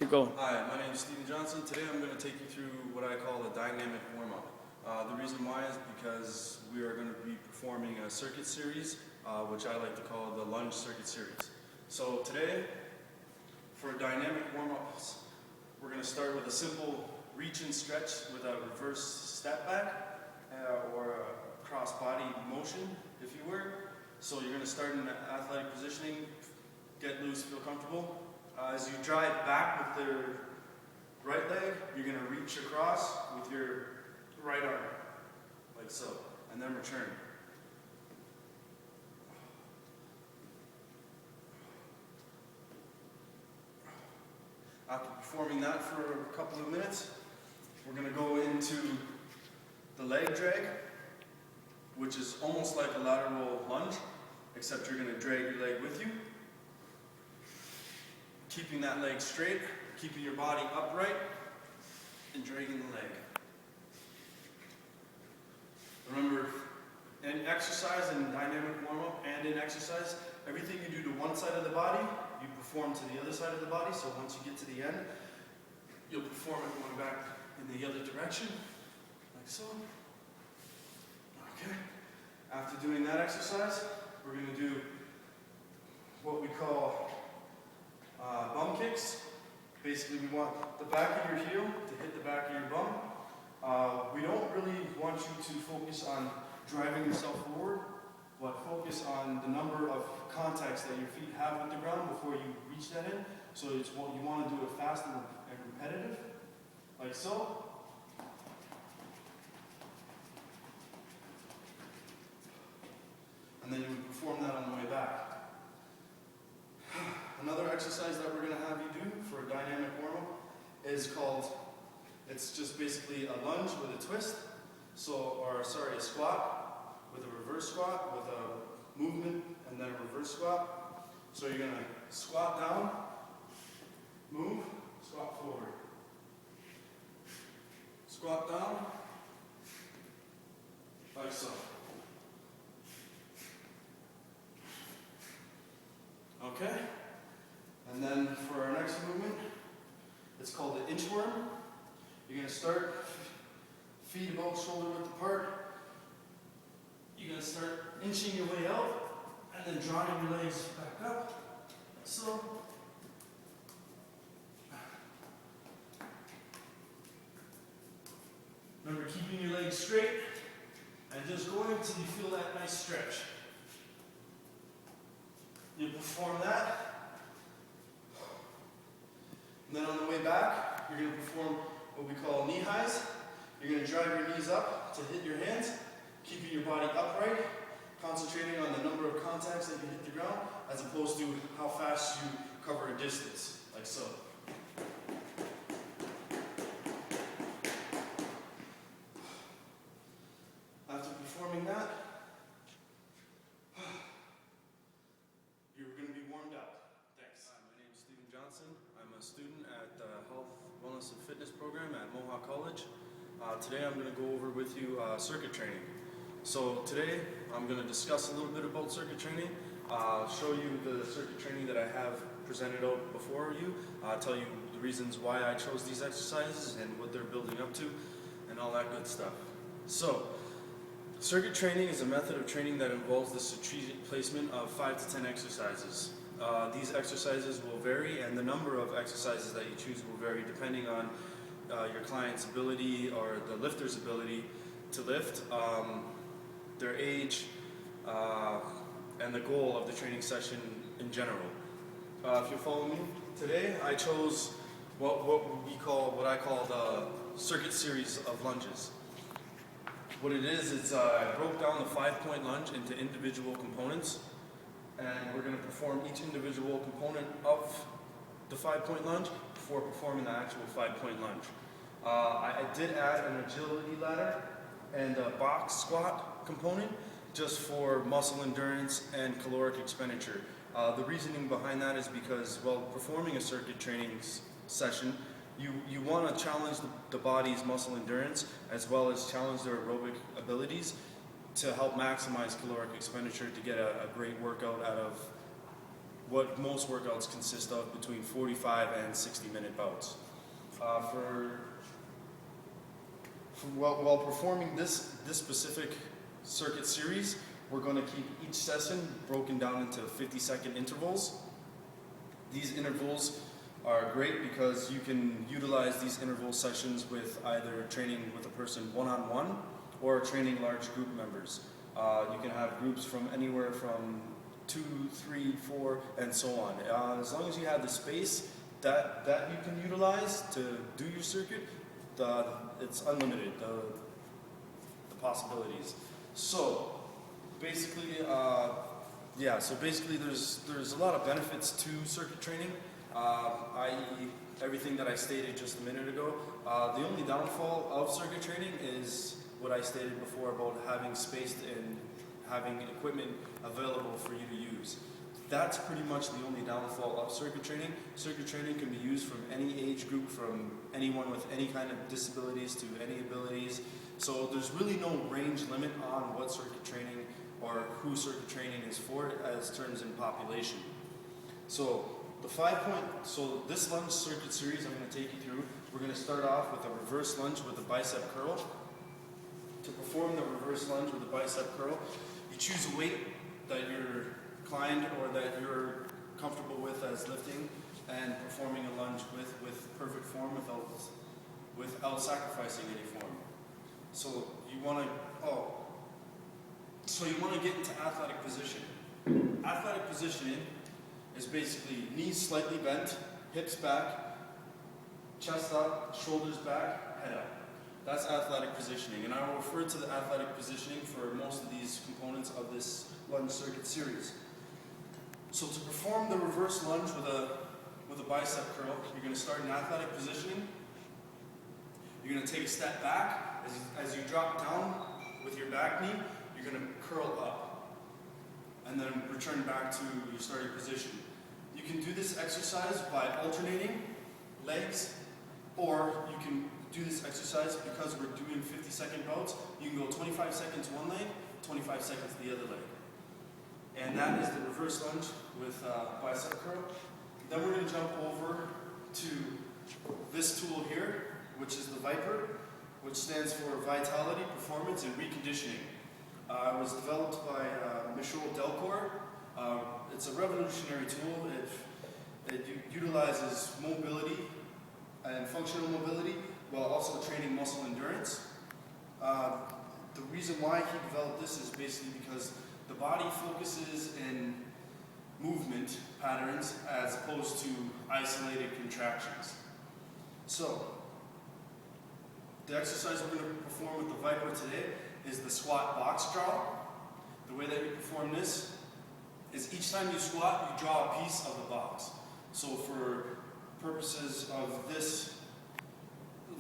Keep going. Hi, my name is Steven Johnson. Today I'm going to take you through what I call a dynamic warm-up. The reason why is because we are going to be performing a circuit series, which I like to call the lunge circuit series. So today, for dynamic warm-ups, we're going to start with a simple reach and stretch with a reverse step back or a cross body motion, if you were. So you're going to start in athletic positioning, get loose, feel comfortable. As you drive back with the right leg, you're going to reach across with your right arm, like so, and then return. After performing that for a couple of minutes, we're going to go into the leg drag, which is almost like a lateral lunge, except you're going to drag your leg with you. Keeping that leg straight, keeping your body upright, and dragging the leg. Remember, in exercise, in dynamic warm-up, and in exercise, everything you do to one side of the body, you perform to the other side of the body. So once you get to the end, you'll perform it going back in the other direction, like so. Okay. After doing that exercise, we're going to do what we call bum kicks. Basically, we want the back of your heel to hit the back of your bum. We don't really want you to focus on driving yourself forward, but focus on the number of contacts that your feet have with the ground before you reach that in. So it's what you want to do it fast and repetitive, like so. And then you would perform that on the way back. Another exercise that we're going to have you do for a dynamic warm-up is called, it's just basically a lunge with a twist, a squat with a reverse squat with a movement and then a reverse squat. So you're going to squat down, move, squat forward. Squat down, like so. Okay? And then for our next movement, it's called the inchworm. You're going to start feet about shoulder width apart. You're going to start inching your way out and then drawing your legs back up. So. Remember, keeping your legs straight and just going until you feel that nice stretch. You perform that. And then on the way back, you're going to perform what we call knee highs. You're going to drive your knees up to hit your hands, keeping your body upright, concentrating on the number of contacts that you hit the ground, as opposed to how fast you cover a distance, like so. After performing that, you're going to be warmed up. Thanks. Hi, my name is Steven Johnson. I'm a student at the Health, Wellness, and Fitness program at Mohawk College. Today I'm going to go over with you circuit training. So today I'm going to discuss a little bit about circuit training, show you the circuit training that I have presented out before you, tell you the reasons why I chose these exercises and what they're building up to, and all that good stuff. So, circuit training is a method of training that involves the strategic placement of 5 to 10 exercises. These exercises will vary, and the number of exercises that you choose will vary depending on your client's ability or the lifter's ability to lift, their age, and the goal of the training session in general. If you're following me, today I chose what I call the circuit series of lunges. What it is I broke down the 5-point lunge into individual components, and we're going to perform each individual component of the 5-point lunge before performing the actual 5-point lunge. I did add an agility ladder and a box squat component just for muscle endurance and caloric expenditure. The reasoning behind that is because while performing a circuit training session, you want to challenge the body's muscle endurance as well as challenge their aerobic abilities to help maximize caloric expenditure to get a great workout out of what most workouts consist of, between 45 and 60-minute bouts. While performing this specific circuit series, we're going to keep each session broken down into 50-second intervals. These intervals are great because you can utilize these interval sessions with either training with a person one-on-one or training large group members. You can have groups from anywhere from 2, 3, 4, and so on. As long as you have the space that you can utilize to do your circuit, it's unlimited, the possibilities. So basically, there's a lot of benefits to circuit training, i.e. everything that I stated just a minute ago. The only downfall of circuit training is what I stated before about having space and having equipment available for you to use. That's pretty much the only downfall of circuit training. Circuit training can be used from any age group, from anyone with any kind of disabilities to any abilities. So there's really no range limit on what circuit training or who circuit training is for as terms in population. So this lunge circuit series I'm going to take you through, we're going to start off with a reverse lunge with a bicep curl. To perform the reverse lunge with a bicep curl, you choose a weight that you're inclined or that you're comfortable with as lifting and performing a lunge with perfect form without sacrificing any form. So you want to get into athletic position. Athletic positioning is basically knees slightly bent, hips back, chest up, shoulders back, head up. That's athletic positioning, and I will refer to the athletic positioning for most of these components of this lunge circuit series. So to perform the reverse lunge with a bicep curl, you're going to start in athletic positioning. You're going to take a step back. As you drop down with your back knee, you're going to curl up and then return back to your starting position. You can do this exercise by alternating legs, or you can do this exercise because we're doing 50-second bouts. You can go 25 seconds one leg, 25 seconds the other leg. And that is the reverse lunge with bicep curl. Then we're going to jump over to this tool here, which is the Viper, which stands for Vitality, Performance, and Reconditioning. It was developed by Michel Delcourt. It's a revolutionary tool. It utilizes mobility and functional mobility while also training muscle endurance. The reason why he developed this is basically because the body focuses in movement patterns as opposed to isolated contractions. So, the exercise we're going to perform with the Viper today is the squat box draw. The way that you perform this is each time you squat, you draw a piece of the box. So for purposes of this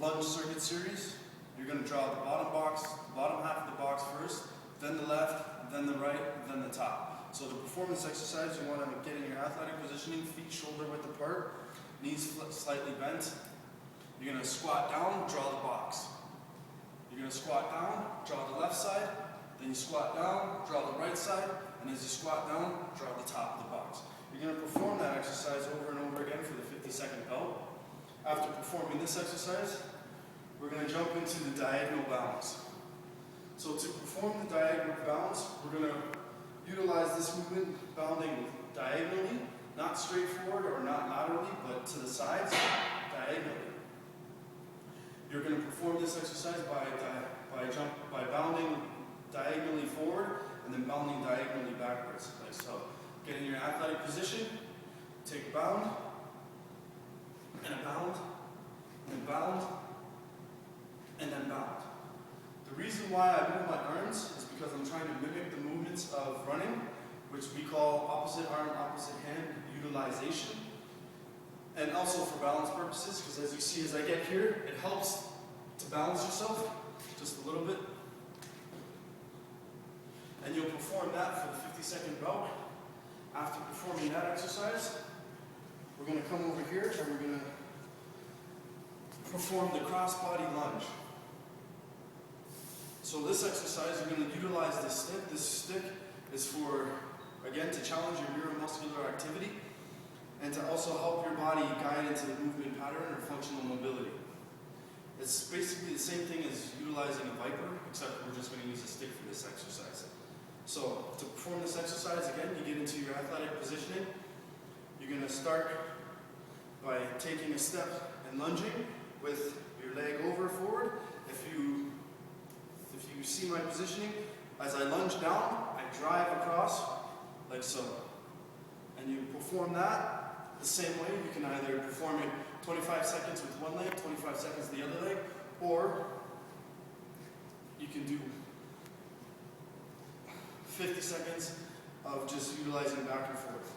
lunge circuit series, you're going to draw the bottom box, the bottom half of the box first, then the left, then the right, then the top. So to perform this exercise, you want to get in your athletic positioning, feet shoulder width apart, knees slightly bent. You're going to squat down, draw the box. You're going to squat down, draw the left side, then you squat down, draw the right side, and as you squat down, draw the top of the box. You're going to perform that exercise over and over again for the 50-second bout. After performing this exercise, we're going to jump into the diagonal bounce. So to perform the diagonal bounce, we're going to utilize this movement bounding diagonally, not straight forward or not laterally, but to the sides, diagonally. You're going to perform this exercise by bounding diagonally forward and then bounding diagonally backwards, like so. Get in your athletic position, take a bound, and a bound, and bound, and then bound. The reason why I move my arms is because I'm trying to mimic the movements of running, which we call opposite arm, opposite hand utilization. And also for balance purposes, because as you see as I get here, it helps to balance yourself just a little bit. And you'll perform that for the 50-second bout. After performing that exercise, we're going to come over here and we're going to perform the cross-body lunge. So this exercise, you're going to utilize this stick. This stick is for, again, to challenge your neuromuscular activity. and to also help your body guide into the movement pattern or functional mobility. It's basically the same thing as utilizing a viper, except we're just going to use a stick for this exercise. So to perform this exercise, again, you get into your athletic positioning. You're going to start by taking a step and lunging with your leg over forward. If you see my positioning, as I lunge down, I drive across like so. And you perform that the same way. You can either perform it 25 seconds with one leg, 25 seconds the other leg, or you can do 50 seconds of just utilizing back and forth.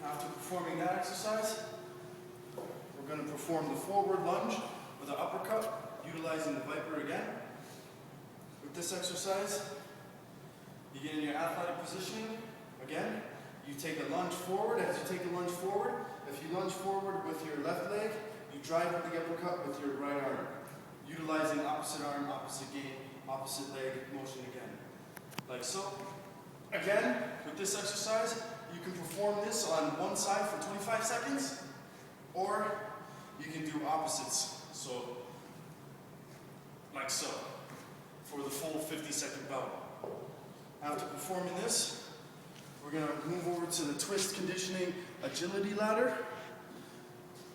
After performing that exercise, we're going to perform the forward lunge with an uppercut, utilizing the viper again. With this exercise, you get in your athletic positioning. Again, you take a lunge forward. As you take a lunge forward, if you lunge forward with your left leg, you drive with the uppercut with your right arm, utilizing opposite arm, opposite game, opposite leg motion again. Like so. Again, with this exercise, you can perform this on one side for 25 seconds, or you can do opposites. So, like so, for the full 50-second bout. After performing this, we're going to move over to the twist conditioning agility ladder.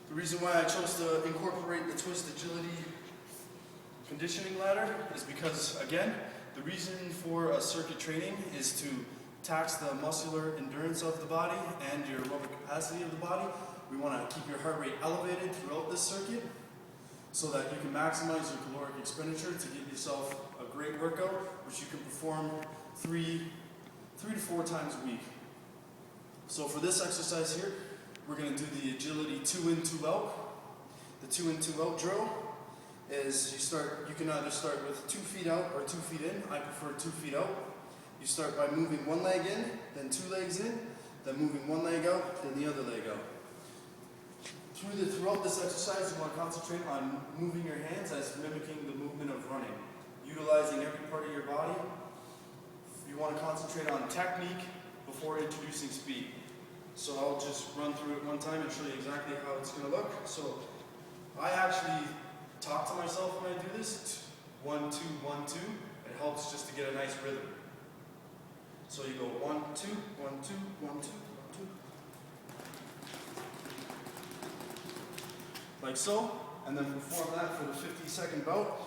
The reason why I chose to incorporate the twist agility conditioning ladder is because, again, the reason for a circuit training is to tax the muscular endurance of the body and your aerobic capacity of the body. We want to keep your heart rate elevated throughout this circuit so that you can maximize your caloric expenditure to get yourself a great workout, which you can perform three to four times a week. So for this exercise here, we're going to do the agility 2 in, 2 out. The 2 in, 2 out drill is you can either start with 2 feet out or 2 feet in. I prefer 2 feet out. You start by moving one leg in, then 2 legs in, then moving one leg out, then the other leg out. Throughout this exercise, you want to concentrate on moving your hands as mimicking the movement of running, utilizing every part of your body. You want to concentrate on technique before introducing speed. So I'll just run through it one time and show you exactly how it's going to look. So I actually talk to myself when I do this. 1, 2, 1, 2. It helps just to get a nice rhythm. So you go 1, 2, 1, 2, 1, 2, 1, 2. Like so, and then perform that for the 50-second bout,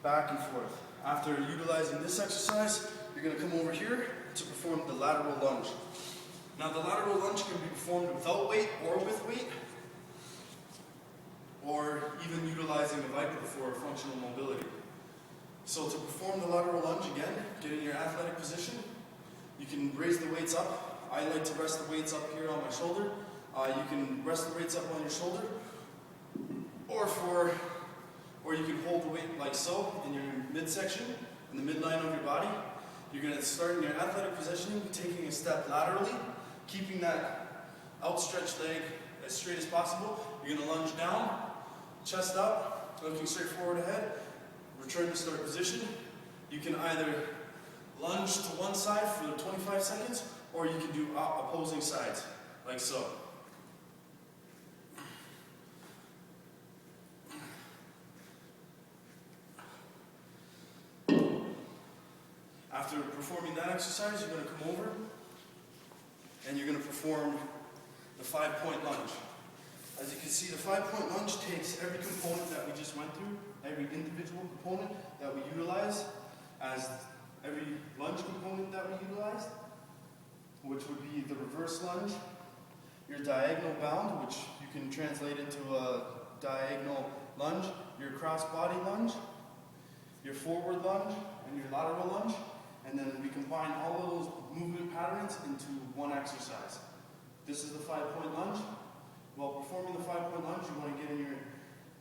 back and forth. After utilizing this exercise, you're going to come over here to perform the lateral lunge. Now the lateral lunge can be performed without weight or with weight, or even utilizing a viper for functional mobility. So to perform the lateral lunge again, get in your athletic position. You can raise the weights up. I like to rest the weights up here on my shoulder. You can rest the weights up on your shoulder, or you can hold the weight like so in your midsection, in the midline of your body. You're going to start in your athletic positioning, taking a step laterally, keeping that outstretched leg as straight as possible. You're going to lunge down, chest up, looking straight forward ahead, return to start position. You can either lunge to one side for 25 seconds, or you can do opposing sides, like so. After performing that exercise, you're going to come over and you're going to perform the 5-point lunge. As you can see, the 5-point lunge takes every component that we just went through, every individual component that we utilize, as every lunge component that we utilized, which would be the reverse lunge, your diagonal bound, which you can translate into a diagonal lunge, your cross body lunge, your forward lunge, and your lateral lunge. And then we combine all of those movement patterns into one exercise. This is the 5-point lunge. While performing the 5-point lunge, you want to get in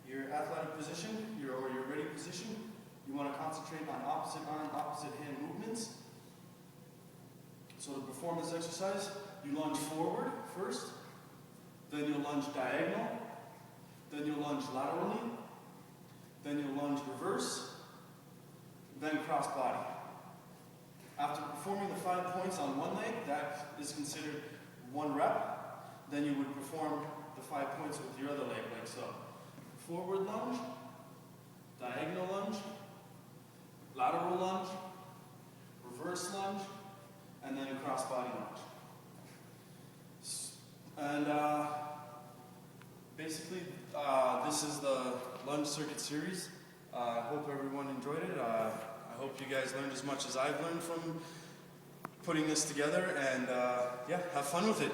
your athletic position, or your ready position. You want to concentrate on opposite arm, opposite hand movements. So to perform this exercise, you lunge forward first, then you'll lunge diagonal, then you'll lunge laterally, then you'll lunge reverse, then cross body. After performing the 5 points on one leg, that is considered 1 rep, then you would perform the 5 points with your other leg, like so. Forward lunge, diagonal lunge, lateral lunge, reverse lunge, and then cross body lunge. And basically, this is the lunge circuit series. I hope everyone enjoyed it. I hope you guys learned as much as I've learned from putting this together, and yeah, have fun with it.